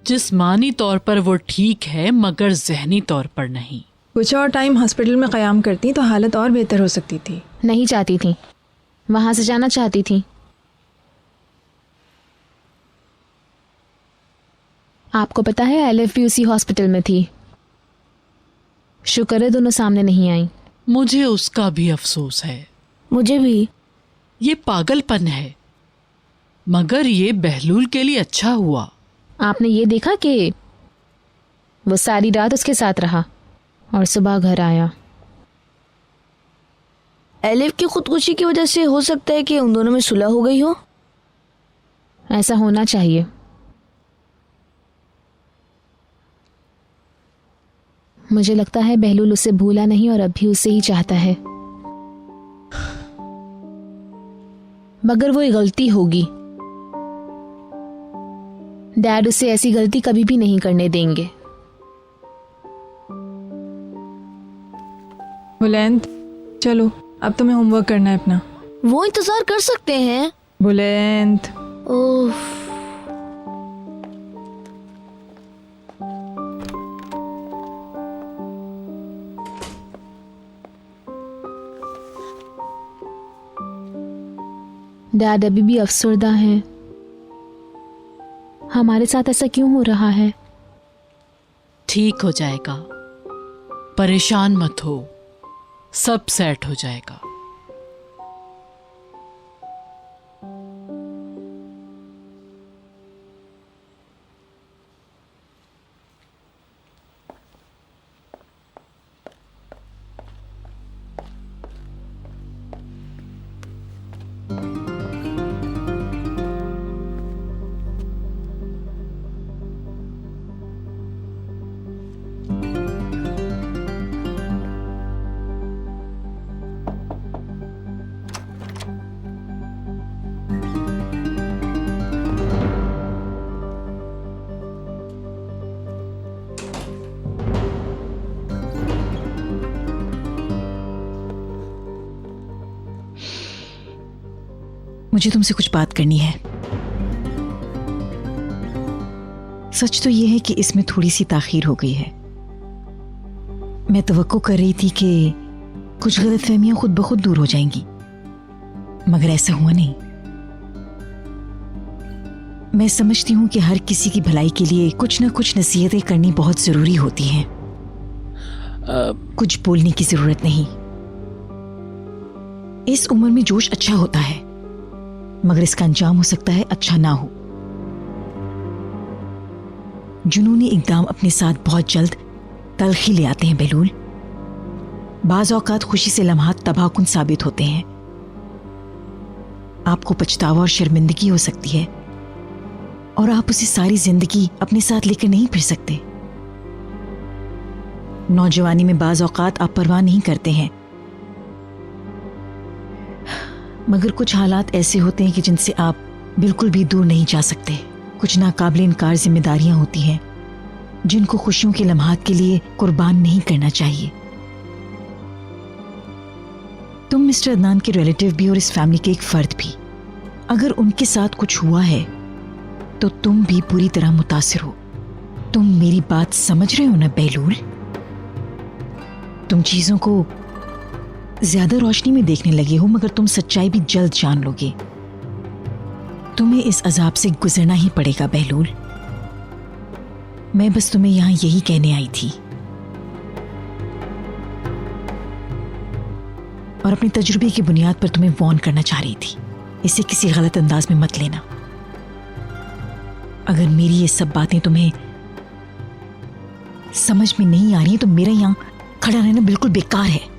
जिस्मानी तौर पर वो ठीक है मगर जहनी तौर पर नहीं। कुछ और टाइम हॉस्पिटल में क़याम करती तो हालत और बेहतर हो सकती थी। नहीं चाहती थी, वहां से जाना चाहती थी। आपको पता है एलिफ भी उसी हॉस्पिटल में थी। शुक्र है दोनों सामने नहीं आई। मुझे उसका भी अफसोस है। मुझे भी। ये पागलपन है, मगर ये बहलूल के लिए अच्छा हुआ। आपने ये देखा कि वो सारी रात उसके साथ रहा और सुबह घर आया। एलिफ की खुदकुशी की वजह से हो सकता है कि उन दोनों में सुलह हो गई हो। ऐसा होना चाहिए। मुझे लगता है बहलूल उसे भूला नहीं और अब भी उसे ही चाहता है, मगर वो एक गलती होगी। डैड उसे ऐसी गलती कभी भी नहीं करने देंगे। बुलंद, चलो अब तुम्हें होमवर्क करना है अपना। वो इंतजार कर सकते हैं। बुलंद, ओह, डैड अभी भी अफसरदा हैं। हमारे साथ ऐसा क्यों हो रहा है? ठीक हो जाएगा, परेशान मत हो, सब सेट हो जाएगा। मुझे तुमसे कुछ बात करनी है। सच तो यह है कि इसमें थोड़ी सी ताखीर हो गई है। मैं तवक्को कर रही थी कि कुछ गलतफहमियां खुद ब खुद दूर हो जाएंगी, मगर ऐसा हुआ नहीं। मैं समझती हूं कि हर किसी की भलाई के लिए कुछ ना कुछ नसीहतें करनी बहुत जरूरी होती हैं। कुछ बोलने की जरूरत नहीं। इस उम्र में जोश अच्छा होता है, मगर इसका अंजाम हो सकता है अच्छा ना हो। जुनूनी इक़दाम अपने साथ बहुत जल्द तलखी ले आते हैं बहलूल। बाज़ औक़ात खुशी से लम्हात तबाहकुन साबित होते हैं। आपको पछतावा और शर्मिंदगी हो सकती है और आप उसे सारी जिंदगी अपने साथ लेकर नहीं फिर सकते। नौजवानी में बाज़ औक़ात आप परवाह नहीं करते हैं, मगर कुछ हालात ऐसे होते हैं कि जिनसे आप बिल्कुल भी दूर नहीं जा सकते। कुछ नाकाबिल इनकार जिम्मेदारियां होती हैं जिनको खुशियों के लम्हात के लिए कुर्बान नहीं करना चाहिए। तुम मिस्टर अदनान के रिलेटिव भी और इस फैमिली के एक फर्द भी। अगर उनके साथ कुछ हुआ है तो तुम भी पूरी तरह मुतासिर हो। तुम मेरी बात समझ रहे हो ना बहलूल? तुम चीजों को ज्यादा रोशनी में देखने लगे हो, मगर तुम सच्चाई भी जल्द जान लोगे। तुम्हें इस अजाब से गुजरना ही पड़ेगा बहलूल। मैं बस तुम्हें यहां यही कहने आई थी और अपने तजुर्बे की बुनियाद पर तुम्हें वार्न करना चाह रही थी। इसे किसी गलत अंदाज में मत लेना। अगर मेरी ये सब बातें तुम्हें समझ में नहीं आ रही तो मेरा यहां खड़ा रहना बिल्कुल बेकार है।